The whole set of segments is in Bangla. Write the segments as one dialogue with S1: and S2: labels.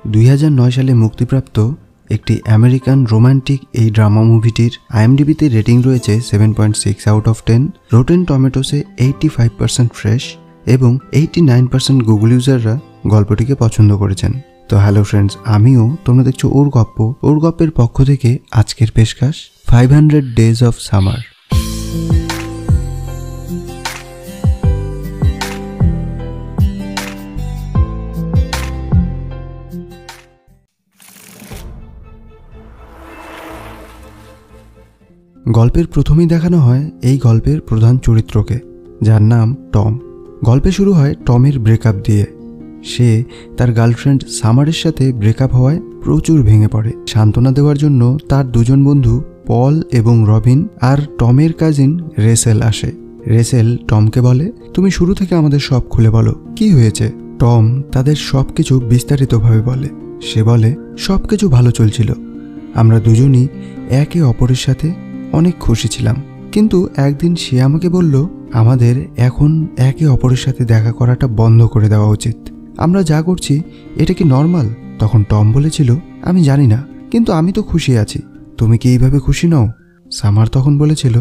S1: 2009 সালে মুক্তিপ্রাপ্ত একটি আমেরিকান রোমান্টিক এই ড্রামা মুভিটির আইএমডিবিতে রেটিং রয়েছে 7.6 আউট অফ 10, রোটেন টমেটোসে 85% ফ্রেশ এবং 89% গুগল ইউজাররা গল্পটিকে পছন্দ করেছেন। তো হ্যালো ফ্রেন্ডস, আমিও, তোমরা দেখছো ওর গপ্প। ওর গপ্পের পক্ষ থেকে আজকের পেশকাশ 500 ডেজ অফ সামার। গল্পের প্রথমেই দেখানো হয় এই গল্পের প্রধান চরিত্রকে, যার নাম টম। গল্পে শুরু হয় টমের ব্রেকআপ দিয়ে। সে তার গার্লফ্রেন্ড সামারের সাথে ব্রেকআপ হওয়ায় প্রচুর ভেঙে পড়ে। সান্ত্বনা দেওয়ার জন্য তার দুজন বন্ধু পল এবং রবিন আর টমের কাজিন রেসেল আসে। রেসেল টমকে বলে, তুমি শুরু থেকে আমাদের সব খুলে বলো, কি হয়েছে। টম তাদের সবকিছু বিস্তারিতভাবে বলে। সে বলে, সবকিছু ভালো চলছিল, আমরা দুজনই একে অপরের সাথে অনেক খুশি ছিলাম, কিন্তু একদিন সে আমাকে বলল আমাদের এখন একে অপরের সাথে দেখা করাটা বন্ধ করে দেওয়া উচিত। আমরা যা করছি এটা কি নর্মাল? তখন টম বলেছিল, আমি জানি না, কিন্তু আমি তো খুশি আছি। তুমি কি এইভাবে খুশি নও? সামার তখন বলেছিল,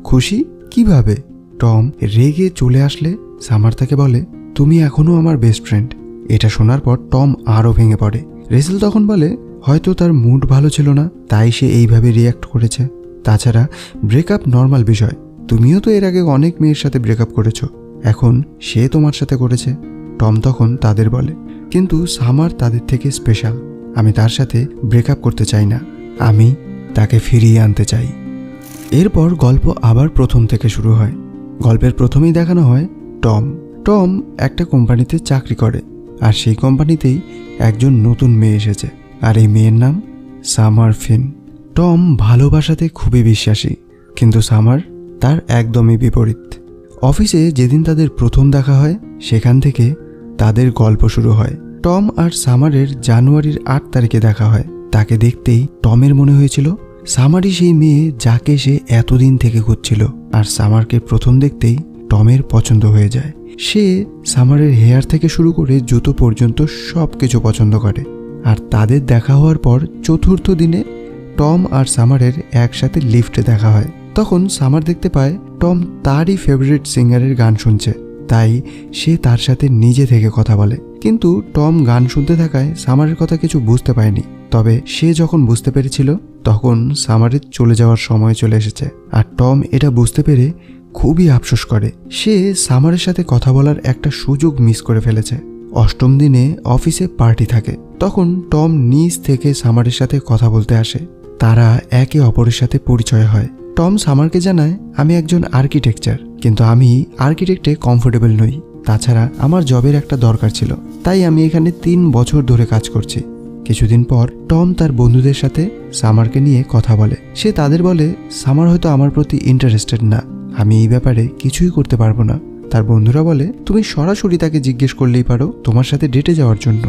S1: খুশি কিভাবে? টম রেগে চলে আসলে সামার তাকে বলে, তুমি এখনো আমার বেস্ট ফ্রেন্ড। এটা শোনার পর টম আরও ভেঙে পড়ে। রেসেল তখন বলে, হয়তো তার মুড ভালো ছিল না, তাই সে এইভাবে রিয়্যাক্ট করেছে। তাছাড়া ব্রেকআপ নর্মাল বিষয়, তুমিও তো এর আগে অনেক মেয়ের সাথে ব্রেকআপ করেছো, এখন সে তোমার সাথে করেছে। টম তখন তাদের বলে, কিন্তু সামার তাদের থেকে স্পেশাল, আমি তার সাথে ব্রেকআপ করতে চাই না, আমি তাকে ফিরিয়ে আনতে চাই। এরপর গল্প আবার প্রথম থেকে শুরু হয়। গল্পের প্রথমেই দেখানো হয় টম একটা কোম্পানিতে চাকরি করে, আর সেই কোম্পানিতেই একজন নতুন মেয়ে এসেছে, আর এই মেয়ের নাম সামার ফিন। টম ভালোবাসাতে খুবই বিশ্বাসী, কিন্তু সামার তার একদমই বিপরীত। অফিসে যেদিন তাদের প্রথম দেখা হয় সেখান থেকে তাদের গল্প শুরু হয়। টম আর সামারের জানুয়ারির 8 তারিখে দেখা হয়। তাকে দেখতেই টমের মনে হয়েছিল সামারই সেই মেয়ে যাকে সে এতদিন থেকে খুঁজছিল, আর সামারকে প্রথম দেখতেই টমের পছন্দ হয়ে যায়। সে সামারের হেয়ার থেকে শুরু করে জুতো পর্যন্ত সব কিছু পছন্দ করে। আর তাদের দেখা হওয়ার পর চতুর্থ দিনে টম আর সামারের একসাথে লিফটে দেখা হয়। তখন সামার দেখতে পায় টম তারই ফেভারিট সিঙ্গারের গান শুনছে, তাই সে তার সাথে নিজে থেকে কথা বলে। কিন্তু টম গান শুনতে থাকায় সামারের কথা কিছু বুঝতে পায়নি। তবে সে যখন বুঝতে পেরেছিল তখন সামারের চলে যাওয়ার সময় চলে এসেছে, আর টম এটা বুঝতে পেরে খুবই আফসোস করে। সে সামারের সাথে কথা বলার একটা সুযোগ মিস করে ফেলেছে। অষ্টম দিনে অফিসে পার্টি থাকে, তখন টম নিজ থেকে সামারের সাথে কথা বলতে আসে। তারা একে অপরের সাথে পরিচয় হয়। টম সামারকে জানায়, আমি একজন আর্কিটেকচার, কিন্তু আমি আর্কিটেক্টে কমফোর্টেবল নই। তাছাড়া আমার জবের একটা দরকার ছিল, তাই আমি এখানে 3 বছর ধরে কাজ করছি। কিছুদিন পর টম তার বন্ধুদের সাথে সামারকে নিয়ে কথা বলে। সে তাদের বলে, সামার হয়তো আমার প্রতি ইন্টারেস্টেড না, আমি এই ব্যাপারে কিছুই করতে পারবো না। তার বন্ধুরা বলে, তুমি সরাসরি তাকে জিজ্ঞেস করলেই পারো তোমার সাথে ডেটে যাওয়ার জন্য।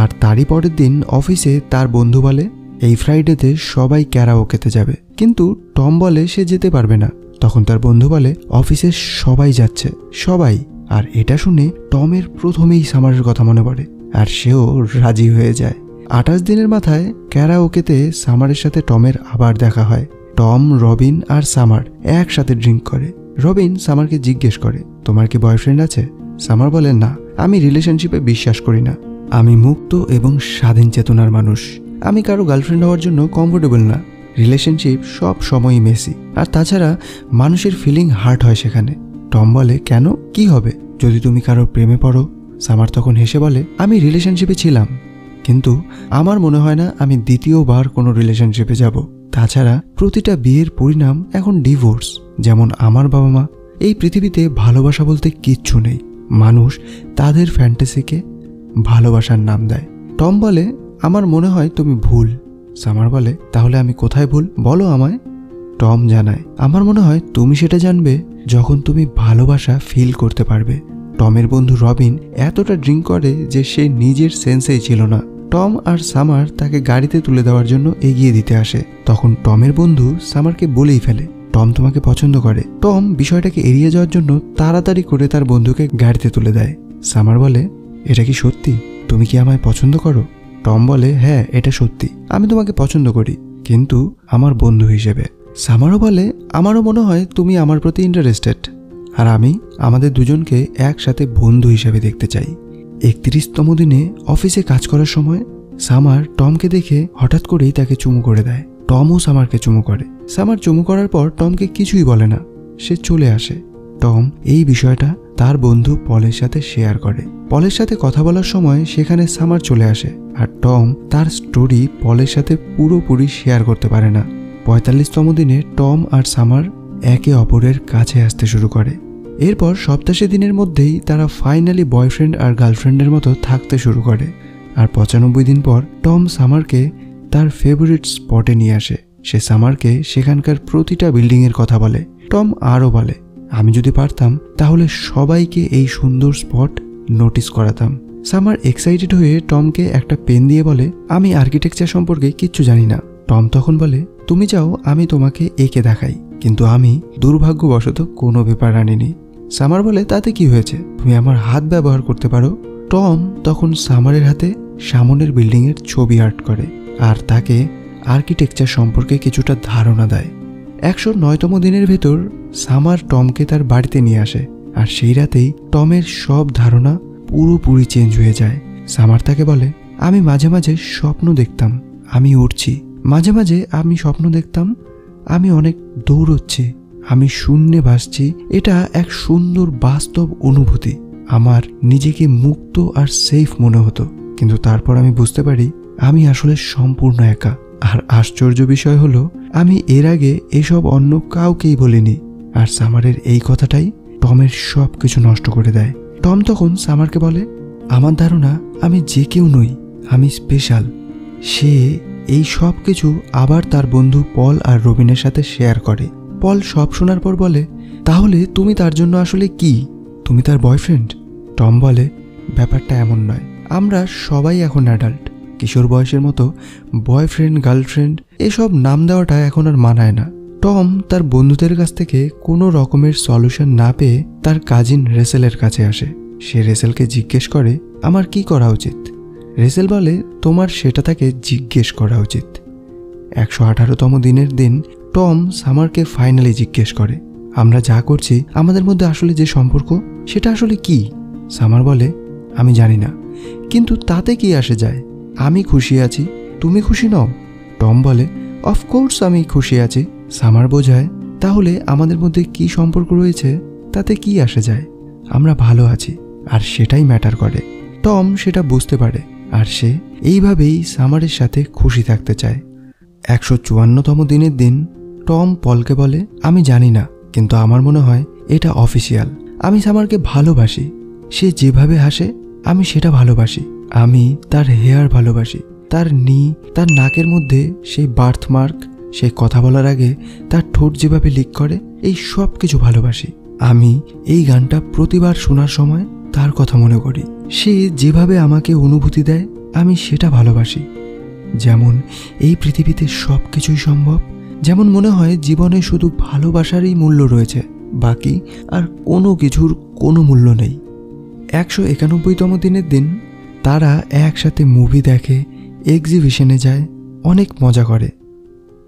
S1: আর তারই পরের দিন অফিসে তার বন্ধু বলে, এই ফ্রাইডেতে সবাই ক্যারাওকেতে যাবে, কিন্তু টম বলে সে যেতে পারবে না। তখন তার বন্ধু বলে, অফিসে সবাই যাচ্ছে, সবাই। আর এটা শুনে টমের প্রথমেই সামারের কথা মনে পড়ে, আর সেও রাজি হয়ে যায়। 28 দিনের মাথায় ক্যারাওকেতে সামারের সাথে টমের আবার দেখা হয়। টম, রবিন আর সামার একসাথে ড্রিঙ্ক করে। রবিন সামারকে জিজ্ঞেস করে, তোমার কি বয়ফ্রেন্ড আছে? সামার বলে, না, আমি রিলেশনশিপে বিশ্বাস করি না, আমি মুক্ত এবং স্বাধীন চেতনার মানুষ, আমি কারো গার্লফ্রেন্ড হওয়ার জন্য কমফোর্টেবল না। রিলেশনশিপ সব সময়ই মেসি, আর তাছাড়া মানুষের ফিলিং হার্ট হয় সেখানে। টম বলে, কেন, কি হবে যদি তুমি কারোর প্রেমে পড়ো? সামার তখন হেসে বলে, আমি রিলেশনশিপে ছিলাম, কিন্তু আমার মনে হয় না আমি দ্বিতীয়বার কোনো রিলেশনশিপে যাব। তাছাড়া প্রতিটা বিয়ের পরিণাম এখন ডিভোর্স, যেমন আমার বাবা মা। এই পৃথিবীতে ভালোবাসা বলতে কিচ্ছু নেই, মানুষ তাদের ফ্যান্টাসিকে ভালোবাসার নাম দেয়। টম বলে, আমার মনে হয় তুমি ভুল। সামার বলে, তাহলে আমি কোথায় ভুল, বলো আমায়। টম জানায়, আমার মনে হয় তুমি সেটা জানবে যখন তুমি ভালোবাসা ফিল করতে পারবে। টমের বন্ধু রবিন এতটা ড্রিঙ্ক করে যে সে নিজের সেন্সেই ছিল না। টম আর সামার তাকে গাড়িতে তুলে দেওয়ার জন্য এগিয়ে দিতে আসে। তখন টমের বন্ধু সামারকে বলেই ফেলে, টম তোমাকে পছন্দ করে। টম বিষয়টাকে এড়িয়ে যাওয়ার জন্য তাড়াতাড়ি করে তার বন্ধুকে গাড়িতে তুলে দেয়। সামার বলে, এটা কি সত্যি? তুমি কি আমায় পছন্দ করো? টম বলে, হ্যাঁ এটা সত্যি, আমি তোমাকে পছন্দ করি, কিন্তু আমার বন্ধু হিসেবে। সামারও বলে, আমারও মনে হয় তুমি আমার প্রতি ইন্টারেস্টেড, আর আমি আমাদের দুজনকে একসাথে বন্ধু হিসেবে দেখতে চাই। 31তম দিনে অফিসে কাজ করার সময় সামার টমকে দেখে হঠাৎ করেই তাকে চুমু করে দেয়। টমও সামারকে চুমু করে। সামার চুমু করার পর টমকে কিছুই বলে না, সে চলে আসে। টম এই বিষয়টা তার বন্ধু পলের সাথে শেয়ার করে। পলের সাথে কথা বলার সময় সেখানে সামার চলে আসে, আর টম তার স্টোরি পলের সাথে পুরোপুরি শেয়ার করতে পারে না। 45তম দিনে টম আর সামার একে অপরের কাছে আসতে শুরু করে। এরপর সপ্তাহে দিনের মধ্যেই তারা ফাইনালি বয়ফ্রেন্ড আর গার্লফ্রেন্ডের মতো থাকতে শুরু করে। আর 95 দিন পর টম সামারকে তার ফেভারিট স্পটে নিয়ে আসে। সে সামারকে সেখানকার প্রতিটা বিল্ডিংয়ের কথা বলে। টম আরও বলে, আমি যদি পারতাম তাহলে সবাইকে এই সুন্দর স্পট নোটিস করাতাম। সামার এক্সাইটেড হয়ে টমকে একটা পেন দিয়ে বলে, আমি আর্কিটেকচার সম্পর্কে কিচ্ছু জানি না। টম তখন বলে, তুমি চাও আমি তোমাকে এঁকে দেখাই, কিন্তু আমি দুর্ভাগ্যবশত কোনো পেপার আনিনি। সামার বলে, তাতে কি হয়েছে, তুমি আমার হাত ব্যবহার করতে পারো। টম তখন সামারের হাতে সামনের বিল্ডিংয়ের ছবি আর্ট করে আর তাকে আর্কিটেকচার সম্পর্কে কিছুটা ধারণা দেয়। 109তম দিনের ভেতর সামার টমকে তার বাড়িতে নিয়ে আসে, আর সেই রাতেই টমের সব ধারণা পুরোপুরি চেঞ্জ হয়ে যায়। সামার তাকে বলে, আমি মাঝে মাঝে স্বপ্ন দেখতাম আমি উড়ছি, মাঝে মাঝে আমি স্বপ্ন দেখতাম আমি অনেক দৌড়চ্ছি, আমি শূন্যে ভাসছি। এটা এক সুন্দর বাস্তব অনুভূতি। আমার নিজেকে মুক্ত আর সেফ মনে হতো, কিন্তু তারপর আমি বুঝতে পারি আমি আসলে সম্পূর্ণ একা। আর আশ্চর্য বিষয় হলো, আমি এর আগে এসব অন্য কাউকেই বলিনি। আর সামারের এই কথাটাই টমের সব কিছু নষ্ট করে দেয়। টম তখন সামারকে বলে, আমার ধারণা আমি যে কেউ নই, আমি স্পেশাল। সে এই সব কিছু আবার তার বন্ধু পল আর রবিনের সাথে শেয়ার করে। পল সব শোনার পর বলে, তাহলে তুমি তার জন্য আসলে কি, তুমি তার বয়ফ্রেন্ড? টম বলে, ব্যাপারটা এমন নয়, আমরা সবাই এখন অ্যাডাল্ট। কিশোর বয়সের মতো বয়ফ্রেন্ড গার্লফ্রেন্ড এসব নাম দেওয়াটা এখন আর মানায় না। টম তার বন্ধুদের কাছ থেকে কোনো রকমের সলিউশন না পেয়ে তার কাজিন রেসেলের কাছে আসে। সে রেসেলকে জিজ্ঞেস করে, আমার কি করা উচিত? রেসেল বলে, তোমার সেটা তাকে জিজ্ঞেস করা উচিত। 118তম দিনের দিন টম সামারকে ফাইনালি জিজ্ঞেস করে, আমরা যা করছি আমাদের মধ্যে আসলে যে সম্পর্ক সেটা আসলে কি? সামার বলে, আমি জানি না, কিন্তু তাতে কি আসে যায়? আমি খুশি আছি, তুমি খুশি নও? টম বলে, অফকোর্স আমি খুশি আছি। সামার বোঝায়, তাহলে আমাদের মধ্যে কি সম্পর্ক রয়েছে তাতে কি আসে যায়, আমরা ভালো আছি, আর সেটাই ম্যাটার করে। টম সেটা বুঝতে পারে, আর সে এইভাবেই সামারের সাথে খুশি থাকতে চায়। 154তম দিনের দিন টম পলকে বলে, আমি জানি না, কিন্তু আমার মনে হয় এটা অফিসিয়াল। আমি সামারকে ভালোবাসি। সে যেভাবে হাসে আমি সেটা ভালোবাসি। আমি তার হেয়ার ভালোবাসি, তার তার নাকের মধ্যে সেই বার্থমার্ক, সে কথা বলার আগে তার ঠোঁট যেভাবে লিক করে, এই সব কিছু ভালোবাসি। আমি এই গানটা প্রতিবার শোনার সময় তার কথা মনে করি। সে যেভাবে আমাকে অনুভূতি দেয় আমি সেটা ভালোবাসি। যেমন এই পৃথিবীতে সব কিছুই সম্ভব, যেমন মনে হয় জীবনে শুধু ভালোবাসারই মূল্য রয়েছে, বাকি আর কোনো কিছুর কোনো মূল্য নেই। 191তম দিনের দিন তারা একসাথে মুভি দেখে, এক্সিবিশনে যায়, অনেক মজা করে।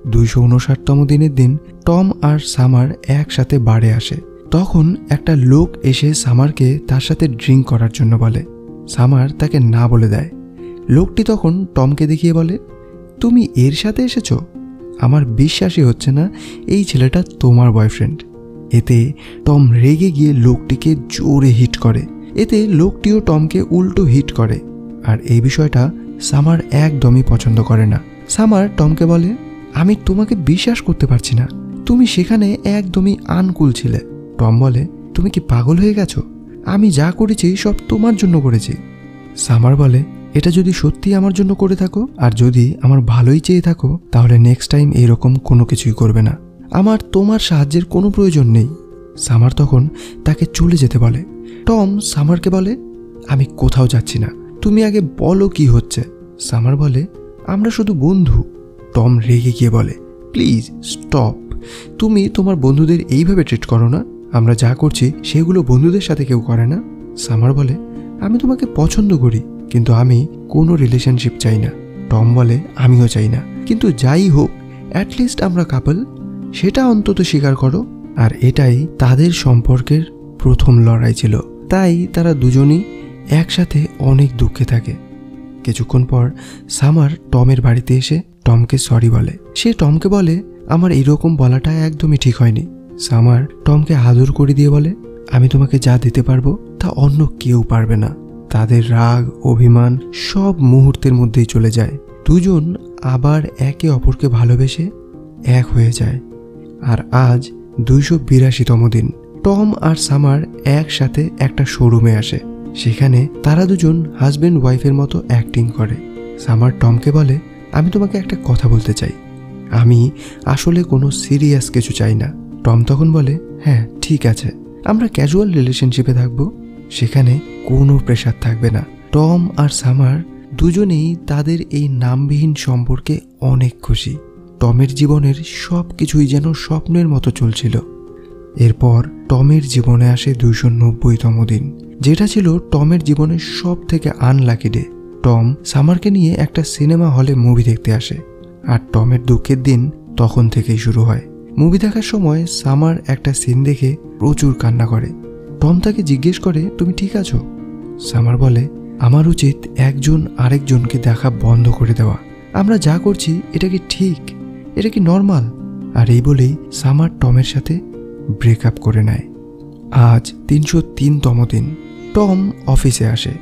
S1: 259তম দিনের দিন টম আর সামার একসাথে বারে আসে। তখন একটা লোক এসে সামারকে তার সাথে ড্রিঙ্ক করার জন্য বলে। সামার তাকে না বলে দেয়। লোকটি তখন টমকে দেখিয়ে বলে, তুমি এর সাথে এসেছো? আমার বিশ্বাসই হচ্ছে না এই ছেলেটা তোমার বয়ফ্রেন্ড। এতে টম রেগে গিয়ে লোকটিকে জোরে হিট করে। এতে লোকটিও টমকে উল্টো হিট করে, আর এই বিষয়টা সামার একদমই পছন্দ করে না। সামার টমকে বলে, আমি তোমাকে বিশ্বাস করতে পারছি না, তুমি সেখানে একদমই আনকুল ছিলে। টম বলে, তুমি কি পাগল হয়ে গেছো? আমি যা করেছি সব তোমার জন্য করেছি। সামার বলে, এটা যদি সত্যি আমার জন্য করে থাকো আর যদি আমার ভালোই চেয়ে থাকো, তাহলে নেক্সট টাইম এরকম কোনো কিছুই করবে না। আমার তোমার সাহায্যের কোনো প্রয়োজন নেই। সামার তখন তাকে চলে যেতে বলে। টম সামারকে বলে, আমি কোথাও যাচ্ছি না, তুমি আগে বলো কি হচ্ছে। সামার বলে, আমরা শুধু বন্ধু। টম রেগে গিয়ে বলে, প্লিজ স্টপ, তুমি তোমার বন্ধুদের এইভাবে ট্রিট করো না। আমরা যা করছি সেগুলো বন্ধুদের সাথে কেউ করে না। সামার বলে, আমি তোমাকে পছন্দ করি, কিন্তু আমি কোনো রিলেশনশিপ চাই না। টম বলে আমিও চাই না, কিন্তু যাই হোক অ্যাটলিস্ট আমরা কাপল, সেটা অন্তত স্বীকার করো। আর এটাই তাদের সম্পর্কের প্রথম লড়াই ছিল, তাই তারা দুজনই একসাথে অনেক দুঃখে থাকে। কিছুক্ষণ পর সামার টমের বাড়িতে এসে টমকে সরি বলে। সে টমকে বলে আমার এরকম বলাটা একদমই ঠিক হয়নি। সামার টমকে আদর করে দিয়ে বলে আমি তোমাকে যা দিতে পারবো তা অন্য কেউ পারবে না। তাদের রাগ অভিমান সব মুহূর্তের মধ্যেই চলে যায়। দুজন আবার একে অপরকে ভালোবেসে এক হয়ে যায়। আর আজ 282তম দিন। টম আর সামার একসাথে একটা শোরুমে আসে। সেখানে তারা দুজন হাজব্যান্ড ওয়াইফের মতো অ্যাক্টিং করে। সামার টমকে বলে আমি তোমাকে একটা কথা বলতে চাই, আমি আসলে কোনো সিরিয়াস কিছু চাই না। টম তখন বলে হ্যাঁ ঠিক আছে, আমরা ক্যাজুয়াল রিলেশনশিপে থাকবো, সেখানে কোনো প্রেশার থাকবে না। টম আর সামার দুজনেই তাদের এই নামবিহীন সম্পর্কে অনেক খুশি। টমের জীবনের সব কিছুই যেন স্বপ্নের মতো চলছিল। এরপর টমের জীবনে আসে 290তম দিন, যেটা ছিল টমের জীবনের সব থেকে আনলাকি ডে। টম সামারকে নিয়ে একটা সিনেমা হলে মুভি দেখতে আসে, আর টমের দুঃখের দিন তখন থেকেই শুরু হয়। মুভি দেখার সময় সামার একটা সিন দেখে প্রচুর কান্না করে। টম তাকে জিজ্ঞেস করে তুমি ঠিক আছো? সামার বলে আমার উচিত একজন আরেকজনকে দেখা বন্ধ করে দেওয়া, আমরা যা করছি এটা কি ঠিক, এটা কি নর্মাল? আর এই বলেই সামার টমের সাথে ব্রেকআপ করে নেয়। আজ 303তম দিন। টম অফিসে আসে।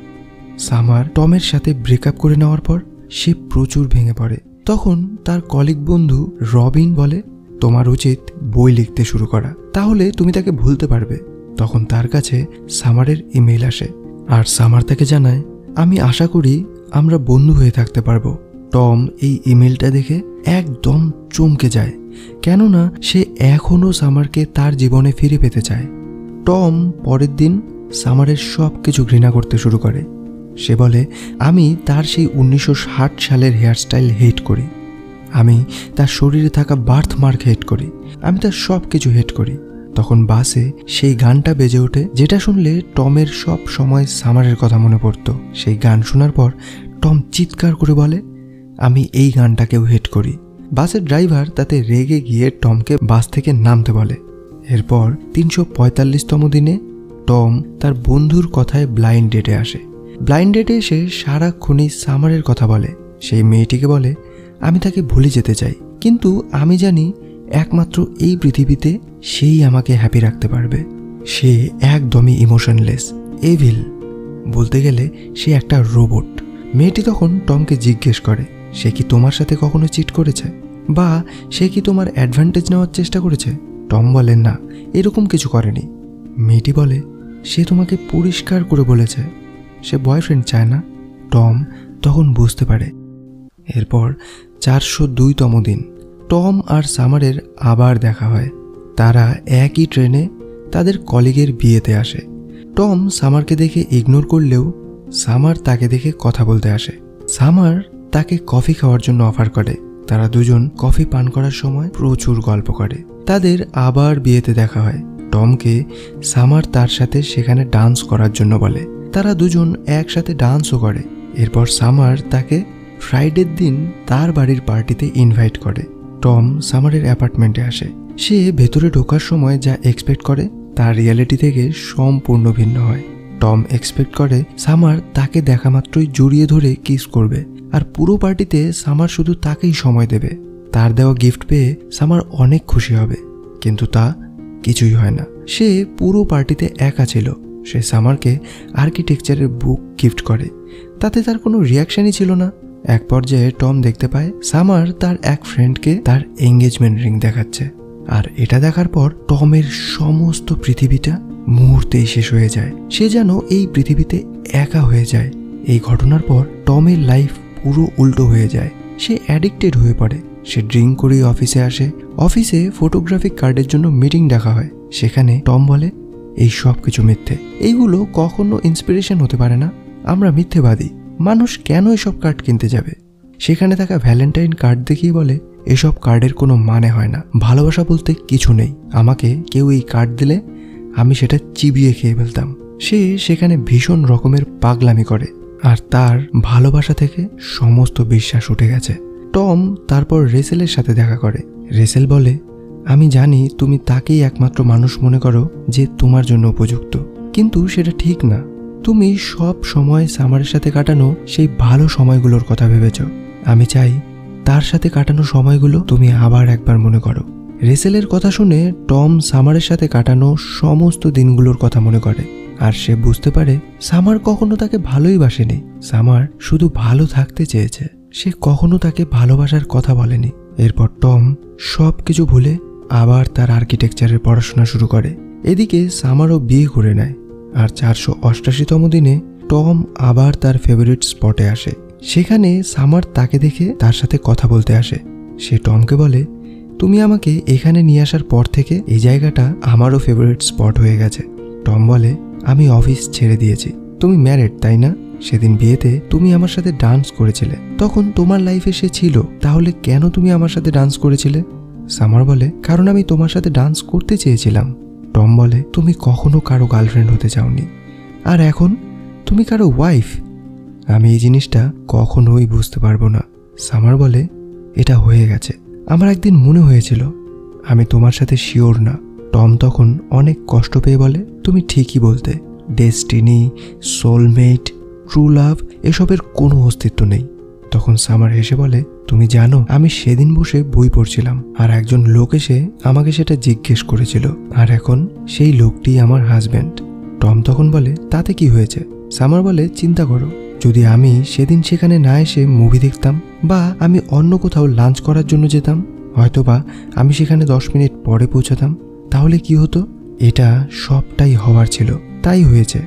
S1: সামার টমের সাথে ব্রেকআপ করে নেওয়ার পর সে প্রচুর ভেঙে পড়ে। তখন তার কলিগ বন্ধু রবিন বলে তোমার উচিত বই লিখতে শুরু করা, তাহলে তুমি তাকে ভুলতে পারবে। তখন তার কাছে সামারের ইমেল আসে, আর সামার তাকে জানায় আমি আশা করি আমরা বন্ধু হয়ে থাকতে পারবো। টম এই ইমেলটা দেখে একদম চমকে যায়, কেননা সে এখনও সামারকে তার জীবনে ফিরে পেতে চায়। টম পরের দিন সামারের সব কিছু ঘৃণা করতে শুরু করে। সে বলে আমি তার সেই 1960 সালের হেয়ারস্টাইল হেট করি, আমি তার শরীরে থাকা বার্থ মার্ক হেট করি, আমি তার সব কিছু হেট করি। তখন বাসে সেই গানটা বেজে ওঠে, যেটা শুনলে টমের সব সময় সামারের কথা মনে পড়তো। সেই গান শোনার পর টম চিৎকার করে বলে আমি এই গানটাকেও হেট করি। বাসের ড্রাইভার তাতে রেগে গিয়ে টমকে বাস থেকে নামতে বলে। এরপর 345তম দিনে টম তার বন্ধুর কথায় ব্লাইন্ড ডেটে আসে। ব্লাইন্ড ডেটে এসে সারাক্ষণই সামারের কথা বলে। সেই মেয়েটিকে বলে আমি তাকে ভুলে যেতে চাই, কিন্তু আমি জানি একমাত্র এই পৃথিবীতে সেই আমাকে হ্যাপি রাখতে পারবে। সে একদমই ইমোশনলেস, এভিল, বলতে গেলে সে একটা রোবট। মেয়েটি তখন টমকে জিজ্ঞেস করে সে কি তোমার সাথে কখনো চিট করেছে, বা সে কি তোমার অ্যাডভান্টেজ নেওয়ার চেষ্টা করেছে? টম বলে না, এরকম কিছু করেনি। মেয়েটি বলে সে তোমাকে পরিষ্কার করে বলেছে সে বয়ফ্রেন্ড চায় না। টম তখন বুঝতে পারে। এরপর 402তম দিন। টম আর সামারের আবার দেখা হয়। তারা একই ট্রেনে তাদের কলিগের বিয়েতে আসে। টম সামারকে দেখে ইগনোর করলেও সামার তাকে দেখে কথা বলতে আসে। সামার তাকে কফি খাওয়ার জন্য অফার করে। তারা দুজন কফি পান করার সময় প্রচুর গল্প করে। তাদের আবার বিয়েতে দেখা হয়। টমকে সামার তার সাথে সেখানে ডান্স করার জন্য বলে। তারা দুজন একসাথে ডান্সও করে। এরপর সামার তাকে ফ্রাইডের দিন তার বাড়ির পার্টিতে ইনভাইট করে। টম সামারের অ্যাপার্টমেন্টে আসে। সে ভেতরে ঢোকার সময় যা এক্সপেক্ট করে তার রিয়ালিটি থেকে সম্পূর্ণ ভিন্ন হয়। টম এক্সপেক্ট করে সামার তাকে দেখা মাত্রই জড়িয়ে ধরে কিস করবে, আর পুরো পার্টিতে সামার শুধু তাকেই সময় দেবে। তার দেওয়া গিফট পেয়ে সামার অনেক খুশি হবে, কিন্তু তা কিছুই হয় না। সে পুরো পার্টিতে একা ছিল। সে সামারকে আর্কিটেকচারের বুক গিফট করে, তাতে তার কোনো রিয়াকশনই ছিল না। এক পর্যায়ে টম দেখতে পায় সামার তার এক ফ্রেন্ডকে তার এঙ্গেজমেন্ট রিং দেখাচ্ছে, আর এটা দেখার পর টমের সমস্ত পৃথিবীটা মুহূর্তেই শেষ হয়ে যায়। সে যেন এই পৃথিবীতে একা হয়ে যায়। এই ঘটনার পর টমের লাইফ পুরো উল্টো হয়ে যায়। সে অ্যাডিক্টেড হয়ে পড়ে। সে ড্রিঙ্ক করেই অফিসে আসে। অফিসে ফটোগ্রাফিক কার্ডের জন্য মিটিং ডাকা হয়। সেখানে টম বলে এই সব কিছু মিথ্যে, এইগুলো কখনো ইন্সপিরেশন হতে পারে না, আমরা মিথ্যেবাদী, মানুষ কেন এসব কার্ড কিনতে যাবে? সেখানে থাকা ভ্যালেন্টাইন কার্ড দেখিয়ে বলে এসব কার্ডের কোনো মানে হয় না, ভালোবাসা বলতে কিছু নেই, আমাকে কেউ এই কার্ড দিলে আমি সেটা চিবিয়ে খেয়ে ফেলতাম। সে সেখানে ভীষণ রকমের পাগলামি করে। আর তার ভালোবাসা থেকে সমস্ত বিশ্বাস উঠে গেছে। টম তারপর রেসেলের সাথে দেখা করে। রেসেল বলে, আমি জানি তুমি তাকেই একমাত্র মানুষ মনে করো যে তোমার জন্য উপযুক্ত, কিন্তু সেটা ঠিক না। তুমি সব সময় সামারের সাথে কাটানো সেই ভালো সময়গুলোর কথা ভেবেছ। আমি চাই তার সাথে কাটানো সময়গুলো তুমি আবার একবার মনে করো। রেসেলের কথা শুনে টম সামারের সাথে কাটানো সমস্ত দিনগুলোর কথা মনে করে, আর সে বুঝতে পারে সামার কখনো তাকে ভালোই বাসেনি। সামার শুধু ভালো থাকতে চেয়েছে, সে কখনো তাকে ভালোবাসার কথা বলেনি। এরপর টম সব কিছু ভুলে আবার তার আর্কিটেকচারের পড়াশোনা শুরু করে। এদিকে সামারও বিয়ে করে নেয়, আর 488তম দিনে টম আবার তার ফেভারিট স্পটে আসে। সেখানে সামার তাকে দেখে তার সাথে কথা বলতে আসে। সে টমকে বলে, তুমি আমাকে এখানে নিয়ে আসার পর থেকে এই জায়গাটা আমারও ফেভারিট স্পট হয়ে গেছে। টম বলে, আমি অফিস ছেড়ে দিয়েছি। তুমি ম্যারিড তাই না? সেদিন বিয়েতে তুমি আমার সাথে ডান্স করেছিলে, তখন তোমার লাইফে সে ছিল, তাহলে কেন তুমি আমার সাথে ডান্স করেছিলে? সামার বলে, কারণ আমি তোমার সাথে ডান্স করতে চেয়েছিলাম। টম বলে, তুমি কখনো কারো গার্লফ্রেন্ড হতে চাওনি, আর এখন তুমি কারো ওয়াইফ। আমি এই জিনিসটা কখনোই বুঝতে পারবো না। সামার বলে, এটা হয়ে গেছে। আমার একদিন মনে হয়েছিল আমি তোমার সাথে শিওর না। টম তখন অনেক কষ্ট পেয়ে বলে, তুমি ঠিকই বলতে। ডেস্টিনি, সোলমেট, ট্রু লাভ এসবের কোনো অস্তিত্ব নেই। তখন সামার হেসে বলে, তুমি জানো আমি সেদিন বসে বই পড়ছিলাম, আর একজন লোক এসে আমাকে সেটা জিজ্ঞেস করেছিল, আর এখন সেই লোকটি আমার হাজব্যান্ড। টম তখন বলে, তাতে কি হয়েছে? সামার বলে, চিন্তা করো, যদি আমি সেদিন সেখানে না এসে মুভি দেখতাম, বা আমি অন্য কোথাও লাঞ্চ করার জন্য যেতাম, হয়তোবা আমি সেখানে 10 মিনিট পরে পৌঁছাতাম, তাহলে কি হতো? এটা সবটাই হওয়ার ছিল, তাই হয়েছে।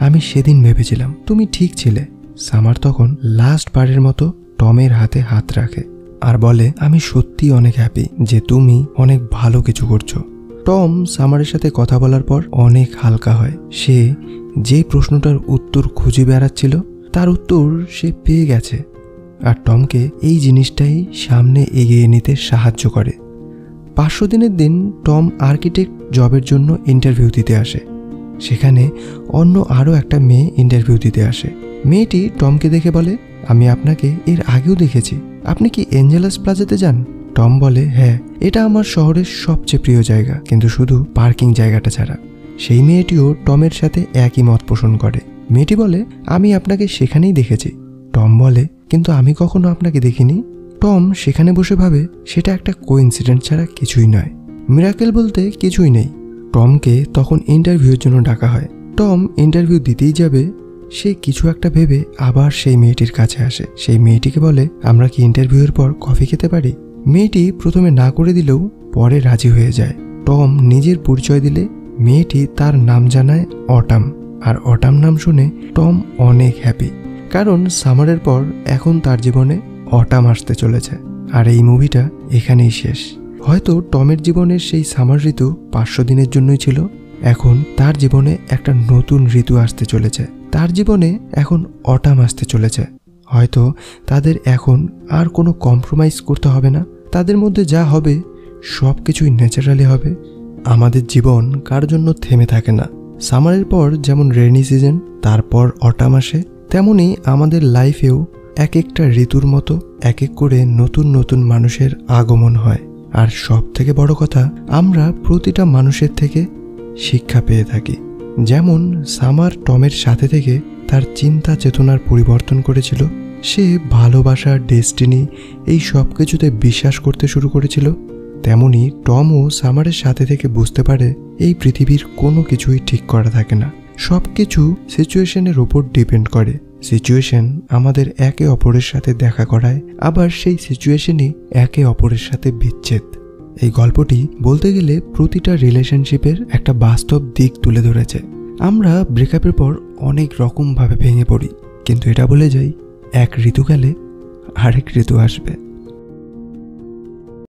S1: আমি সেদিন ভেবেছিলাম তুমি ঠিক ছিলে। সামার তখন লাস্ট বারের মতো টমের হাতে হাত রাখে আর বলে, আমি সত্যি অনেক হ্যাপি যে তুমি অনেক ভালো কিছু করছো। টম সামারের সাথে কথা বলার পর অনেক হালকা হয়। সে যে প্রশ্নটার উত্তর খুঁজে বেড়াচ্ছিল তার উত্তর সে পেয়ে গেছে, আর টমকে এই জিনিসটাই সামনে এগিয়ে নিতে সাহায্য করে। 500 দিনের দিন টম আর্কিটেক্ট জবের জন্য ইন্টারভিউ দিতে আসে। সেখানে অন্য আরও একটা মেয়ে ইন্টারভিউ দিতে আসে। মেয়েটি টমকে দেখে বলে, আমি আপনাকে এর আগেও দেখেছি, আপনি কি এঞ্জেলাস প্লাজাতে যান? টম বলে, হ্যাঁ, এটা আমার শহরের সবচেয়ে প্রিয় জায়গা, কিন্তু শুধু পার্কিং জায়গাটা ছাড়া। সেই মেয়েটিও টমের সাথে একই মত পোষণ করে। মেয়েটি বলে, আমি আপনাকে সেখানেই দেখেছি। টম বলে, কিন্তু আমি কখনো আপনাকে দেখিনি। টম সেখানে বসে ভাবে সেটা একটা কোইন্সিডেন্ট ছাড়া কিছুই নয়, মিরাকেল বলতে কিছুই নেই। টমকে তখন ইন্টারভিউর জন্য ডাকা হয়। টম ইন্টারভিউ দিতেই যাবে, সে কিছু একটা ভেবে আবার সেই মেয়েটির কাছে আসে। সেই মেয়েটিকে বলে, আমরা কি ইন্টারভিউয়ের পর কফি খেতে পারি? মেয়েটি প্রথমে না করে দিলেও পরে রাজি হয়ে যায়। টম নিজের পরিচয় দিলে মেয়েটি তার নাম জানায় অটাম, আর অটাম নাম শুনে টম অনেক হ্যাপি, কারণ সামারের পর এখন তার জীবনে অটাম আসতে চলেছে। আর এই মুভিটা এখানেই শেষ। হয়তো টমের জীবনের সেই সামার ঋতু 500 দিনের জন্যই ছিল, এখন তার জীবনে একটা নতুন ঋতু আসতে চলেছে। তার জীবনে এখন অটাম আসতে চলেছে। হয়তো তাদের এখন আর কোনো কম্প্রোমাইজ করতে হবে না, তাদের মধ্যে যা হবে সব কিছুই ন্যাচারালি হবে। আমাদের জীবন কার জন্য থেমে থাকে না। সামারের পর যেমন রেইনি সিজন, তারপর অটাম আসে, তেমনি আমাদের লাইফেও এক একটা ঋতুর মতো এক এক করে নতুন নতুন মানুষের আগমন হয়। আর সব থেকে বড় কথা, আমরা প্রতিটা মানুষের থেকে শিক্ষা পেয়ে থাকি। যেমন সামার টমের সাথে থেকে তার চিন্তা চেতনার পরিবর্তন করেছিল, সে ভালোবাসা, ডেস্টিনি এই সব কিছুতে বিশ্বাস করতে শুরু করেছিল, তেমনি টমও সামারের সাথে থেকে বুঝতে পারে এই পৃথিবীর কোনো কিছুই ঠিক করা থাকে না, সব কিছু সিচুয়েশনের ওপর ডিপেন্ড করে। সিচুয়েশন আমাদের একে অপরের সাথে দেখা করায়, আবার সেই সিচুয়েশনই একে অপরের সাথে বিচ্ছেদ। এই গল্পটি বলতে গেলে প্রতিটা রিলেশনশিপের একটা বাস্তব দিক তুলে ধরেছে। আমরা ব্রেকআপের পর অনেক রকমভাবে ভেঙে পড়ি, কিন্তু এটা বলে যাই, এক ঋতু গেলে আরেক ঋতু আসবে।